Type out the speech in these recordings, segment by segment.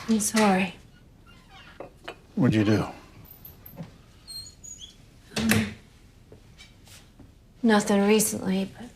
I'm sorry. What'd you do? Nothing recently, but...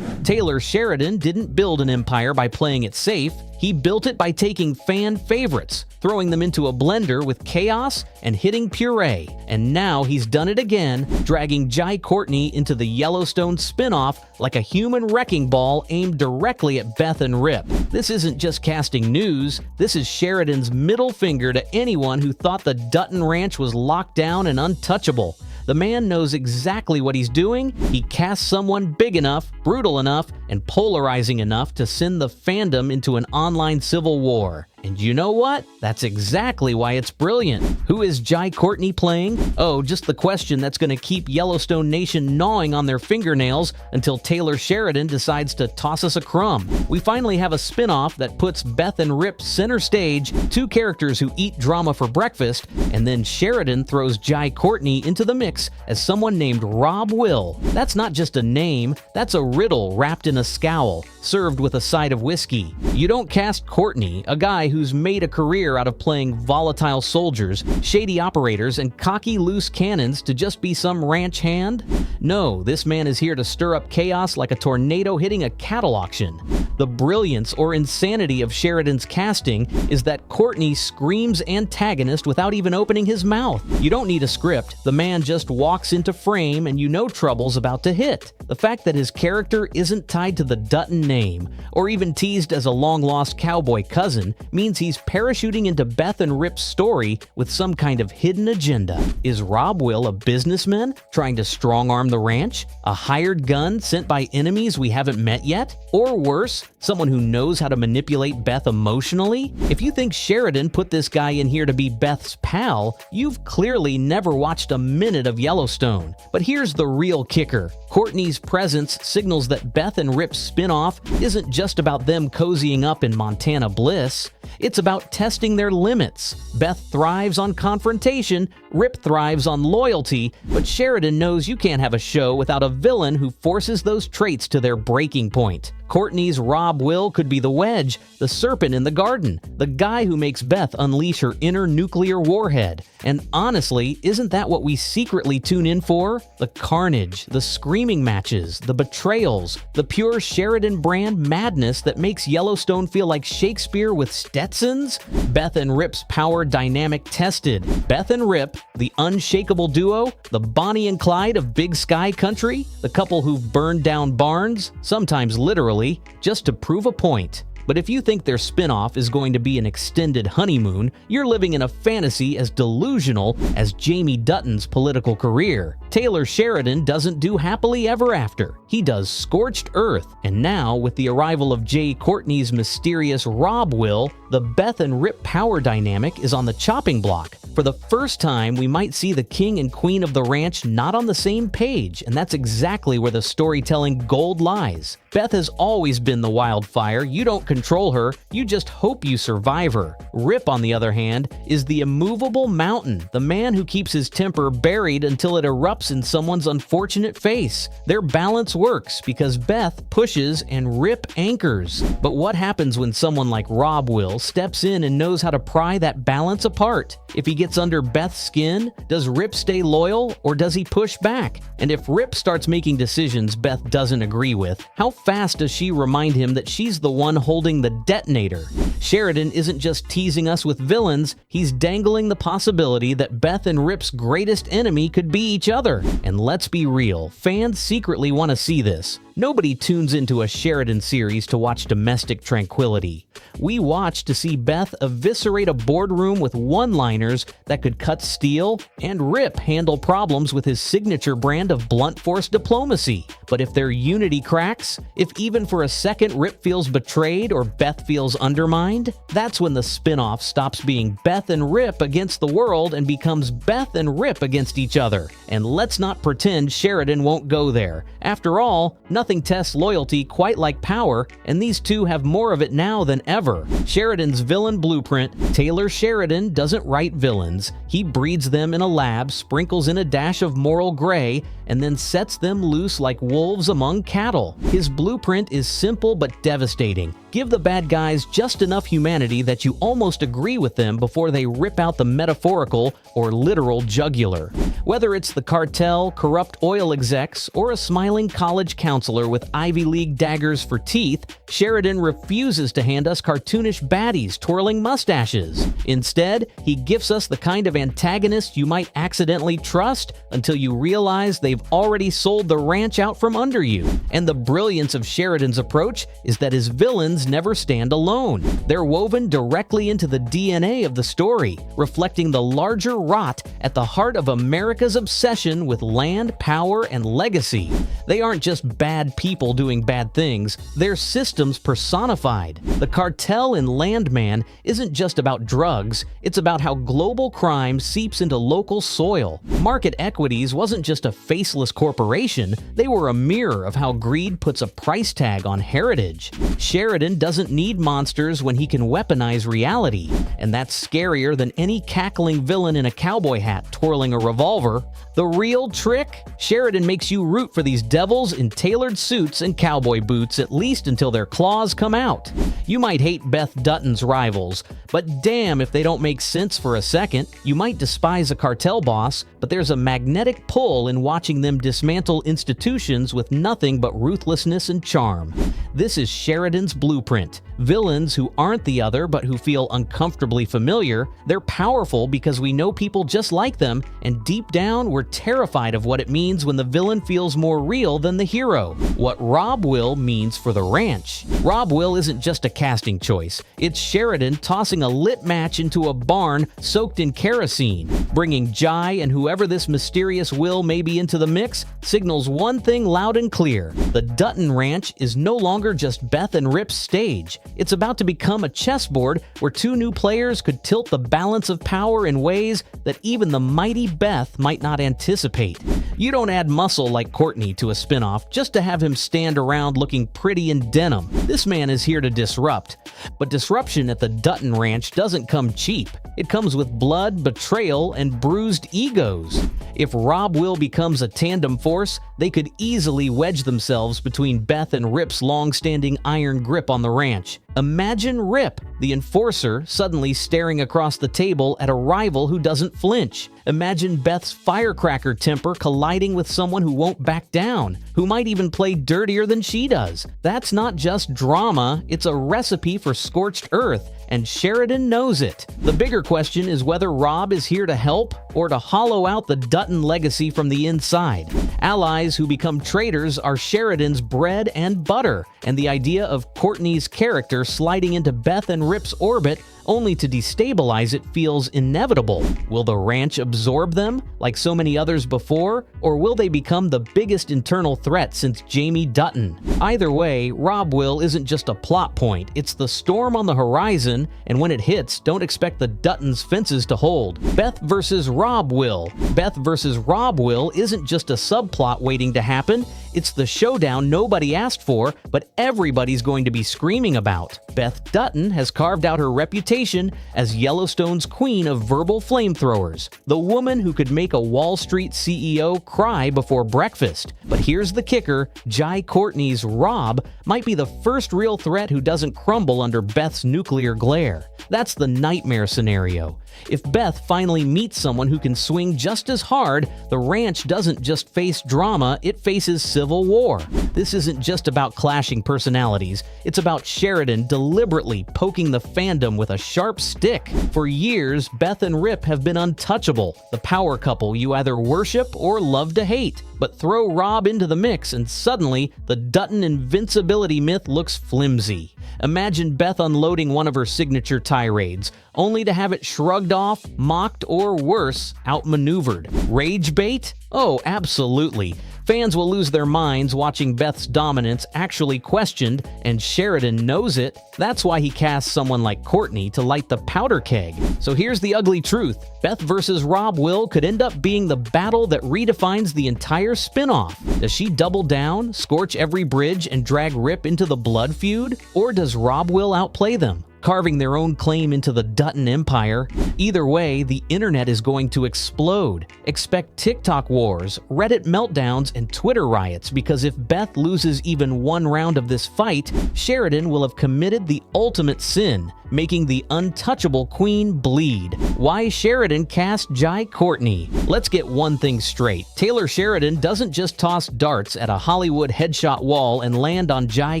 Taylor Sheridan didn't build an empire by playing it safe. He built it by taking fan favorites, throwing them into a blender with chaos and hitting puree. And now he's done it again, dragging Jai Courtney into the Yellowstone Spinoff like a human wrecking ball aimed directly at Beth and Rip. This isn't just casting news, this is Sheridan's middle finger to anyone who thought the Dutton Ranch was locked down and untouchable. The man knows exactly what he's doing. He casts someone big enough, brutal enough, and polarizing enough to send the fandom into an online civil war. And you know what? That's exactly why it's brilliant. Who is Jai Courtney playing? Oh, just the question that's going to keep Yellowstone Nation gnawing on their fingernails until Taylor Sheridan decides to toss us a crumb. We finally have a spinoff that puts Beth and Rip center stage, two characters who eat drama for breakfast, and then Sheridan throws Jai Courtney into the mix as someone named Rob Will. That's not just a name, that's a riddle wrapped in a scowl, served with a side of whiskey. You don't cast Courtney, a guy who's made a career out of playing volatile soldiers, shady operators, and cocky loose cannons to just be some ranch hand. No, this man is here to stir up chaos like a tornado hitting a cattle auction. The brilliance or insanity of Sheridan's casting is that Courtney screams antagonist without even opening his mouth. You don't need a script, the man just walks into frame and you know trouble's about to hit. The fact that his character isn't tied to the Dutton name, or even teased as a long-lost cowboy cousin, means he's parachuting into Beth and Rip's story with some kind of hidden agenda. Is Rob Will a businessman trying to strong-arm the ranch? A hired gun sent by enemies we haven't met yet? Or worse, someone who knows how to manipulate Beth emotionally? If you think Sheridan put this guy in here to be Beth's pal, you've clearly never watched a minute of Yellowstone. But here's the real kicker. Courtney's presence signals that Beth and Rip's spinoff isn't just about them cozying up in Montana bliss. It's about testing their limits. Beth thrives on confrontation, Rip thrives on loyalty, but Sheridan knows you can't have a show without a villain who forces those traits to their breaking point. Courtney's Rob Will could be the wedge, the serpent in the garden, the guy who makes Beth unleash her inner nuclear warhead. And honestly, isn't that what we secretly tune in for? The carnage, the screaming matches, the betrayals, the pure Sheridan brand madness that makes Yellowstone feel like Shakespeare with Stetsons? Beth and Rip's power dynamic tested. Beth and Rip, the unshakable duo, the Bonnie and Clyde of Big Sky Country, the couple who've burned down barns, sometimes literally, just to prove a point. But if you think their spinoff is going to be an extended honeymoon, you're living in a fantasy as delusional as Jamie Dutton's political career. Taylor Sheridan doesn't do happily ever after. He does scorched earth. And now, with the arrival of Jai Courtney's mysterious Rob Will, the Beth and Rip power dynamic is on the chopping block. For the first time, we might see the king and queen of the ranch not on the same page, and that's exactly where the storytelling gold lies. Beth has always been the wildfire. You don't control her, you just hope you survive her. Rip, on the other hand, is the immovable mountain, the man who keeps his temper buried until it erupts in someone's unfortunate face. Their balance works because Beth pushes and Rip anchors. But what happens when someone like Rob Will steps in and knows how to pry that balance apart? If he gets under Beth's skin, does Rip stay loyal or does he push back? And if Rip starts making decisions Beth doesn't agree with, how fast does she remind him that she's the one holding the detonator? Sheridan isn't just teasing us with villains, he's dangling the possibility that Beth and Rip's greatest enemy could be each other. And let's be real, fans secretly want to see this. Nobody tunes into a Sheridan series to watch domestic tranquility. We watch to see Beth eviscerate a boardroom with one-liners that could cut steel, and Rip handle problems with his signature brand of blunt force diplomacy. But if their unity cracks, if even for a second Rip feels betrayed or Beth feels undermined, that's when the spinoff stops being Beth and Rip against the world and becomes Beth and Rip against each other. And let's not pretend Sheridan won't go there. After all, nothing tests loyalty quite like power, and these two have more of it now than ever. Sheridan's villain blueprint: Taylor Sheridan doesn't write villains. He breeds them in a lab, sprinkles in a dash of moral gray, and then sets them loose like wolves among cattle. His blueprint is simple but devastating. Give the bad guys just enough humanity that you almost agree with them before they rip out the metaphorical or literal jugular. Whether it's the cartel, corrupt oil execs, or a smiling college counselor with Ivy League daggers for teeth, Sheridan refuses to hand us cartoonish baddies twirling mustaches. Instead, he gifts us the kind of antagonist you might accidentally trust until you realize they've already sold the ranch out from under you. And the brilliance of Sheridan's approach is that his villains never stand alone. They're woven directly into the DNA of the story, reflecting the larger rot at the heart of America's obsession with land, power, and legacy. They aren't just bad people doing bad things, they're systems personified. The cartel in Landman isn't just about drugs, it's about how global crime seeps into local soil. Market Equities wasn't just a faceless corporation, they were a mirror of how greed puts a price tag on heritage. Sheridan doesn't need monsters when he can weaponize reality, and that's scarier than any cackling villain in a cowboy hat twirling a revolver. The real trick? Sheridan makes you root for these devils in tailored suits and cowboy boots at least until their claws come out. You might hate Beth Dutton's rivals, but damn if they don't make sense for a second. You might despise a cartel boss, but there's a magnetic pull in watching them dismantle institutions with nothing but ruthlessness and charm. This is Sheridan's blueprint. Villains who aren't the other but who feel uncomfortably familiar. They're powerful because we know people just like them, and deep down we're terrified of what it means when the villain feels more real than the hero. What Rob Will means for the ranch. Rob Will isn't just a casting choice. It's Sheridan tossing a lit match into a barn soaked in kerosene. Bringing Jai and whoever this mysterious Will may be into the mix signals one thing loud and clear. The Dutton Ranch is no longer just Beth and Rip's stage. It's about to become a chessboard where two new players could tilt the balance of power in ways that even the mighty Beth might not anticipate. You don't add muscle like Courtney to a spinoff just to have him stand around looking pretty in denim. This man is here to disrupt. But disruption at the Dutton Ranch doesn't come cheap. It comes with blood, betrayal, and bruised egos. If Rob Will becomes a tandem force, they could easily wedge themselves between Beth and Rip's long-standing iron grip on the ranch. Imagine Rip, the enforcer, suddenly staring across the table at a rival who doesn't flinch. Imagine Beth's firecracker temper colliding with someone who won't back down, who might even play dirtier than she does. That's not just drama, it's a recipe for scorched earth, and Sheridan knows it. The bigger question is whether Rob is here to help or to hollow out the Dutton legacy from the inside. Allies who become traitors are Sheridan's bread and butter, and the idea of Courtney's character sliding into Beth and Rip's orbit only to destabilize it feels inevitable. Will the ranch absorb them, like so many others before, or will they become the biggest internal threat since Jamie Dutton? Either way, Rob Will isn't just a plot point, it's the storm on the horizon, and when it hits, don't expect the Duttons' fences to hold. Beth versus Rob Will. Beth versus Rob Will isn't just a subplot waiting to happen, it's the showdown nobody asked for, but everybody's going to be screaming about. Beth Dutton has carved out her reputation as Yellowstone's queen of verbal flamethrowers, the woman who could make a Wall Street CEO cry before breakfast. But here's the kicker, Jai Courtney's Rob might be the first real threat who doesn't crumble under Beth's nuclear glare. That's the nightmare scenario. If Beth finally meets someone who can swing just as hard, the ranch doesn't just face drama, it faces civil war. This isn't just about clashing personalities, it's about Sheridan deliberately poking the fandom with a sharp stick. For years, Beth and Rip have been untouchable, the power couple you either worship or love to hate. But throw Rob into the mix and suddenly the Dutton invincibility myth looks flimsy. Imagine Beth unloading one of her signature tirades, only to have it shrugged off, mocked, or worse, outmaneuvered. Rage bait? Oh, absolutely. Fans will lose their minds watching Beth's dominance actually questioned, and Sheridan knows it. That's why he casts someone like Courtney to light the powder keg. So here's the ugly truth. Beth versus Rob Will could end up being the battle that redefines the entire spinoff. Does she double down, scorch every bridge, and drag Rip into the blood feud? Or does Rob Will outplay them? carving their own claim into the Dutton empire. Either way, the internet is going to explode. Expect TikTok wars, Reddit meltdowns, and Twitter riots, because if Beth loses even one round of this fight, Sheridan will have committed the ultimate sin, making the untouchable queen bleed. Why Sheridan cast Jai Courtney? Let's get one thing straight. Taylor Sheridan doesn't just toss darts at a Hollywood headshot wall and land on Jai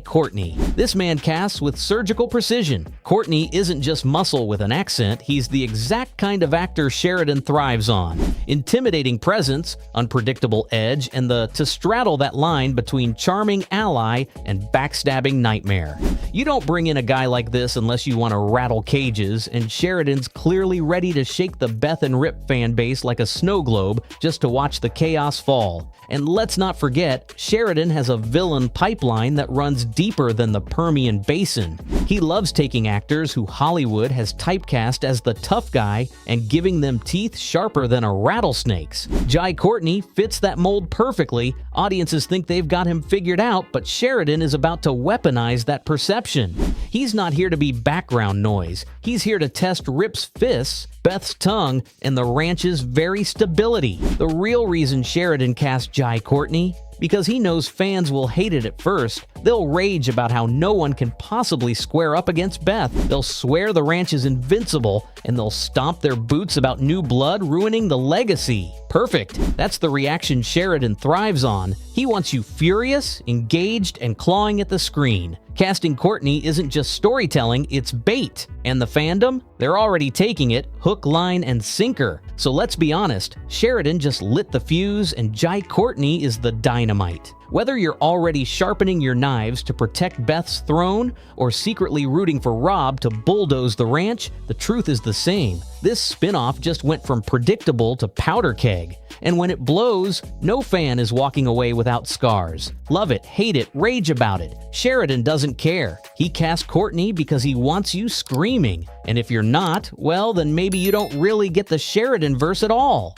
Courtney. This man casts with surgical precision. Courtney isn't just muscle with an accent, he's the exact kind of actor Sheridan thrives on. Intimidating presence, unpredictable edge, and the to straddle that line between charming ally and backstabbing nightmare. You don't bring in a guy like this unless you want to rattle cages, and Sheridan's clearly ready to shake the Beth and Rip fan base like a snow globe just to watch the chaos fall. And let's not forget, Sheridan has a villain pipeline that runs deeper than the Permian Basin. He loves taking actors who Hollywood has typecast as the tough guy and giving them teeth sharper than a rattlesnake's. Jai Courtney fits that mold perfectly. Audiences think they've got him figured out, but Sheridan is about to weaponize that perception. He's not here to be background noise. He's here to test Rip's fists, Beth's tongue, and the ranch's very stability. The real reason Sheridan cast Jai Courtney? Because he knows fans will hate it at first. They'll rage about how no one can possibly square up against Beth. They'll swear the ranch is invincible, and they'll stomp their boots about new blood ruining the legacy. Perfect. That's the reaction Sheridan thrives on. He wants you furious, engaged, and clawing at the screen. Casting Courtney isn't just storytelling, it's bait. And the fandom? They're already taking it hook, line, and sinker. So let's be honest, Sheridan just lit the fuse and Jai Courtney is the dynamite. Whether you're already sharpening your knives to protect Beth's throne or secretly rooting for Rob to bulldoze the ranch, the truth is the same. This spinoff just went from predictable to powder keg. And when it blows, no fan is walking away without scars. Love it, hate it, rage about it. Sheridan doesn't care. He cast Courtney because he wants you screaming. And if you're not, well, then maybe you don't really get the Sheridan verse at all.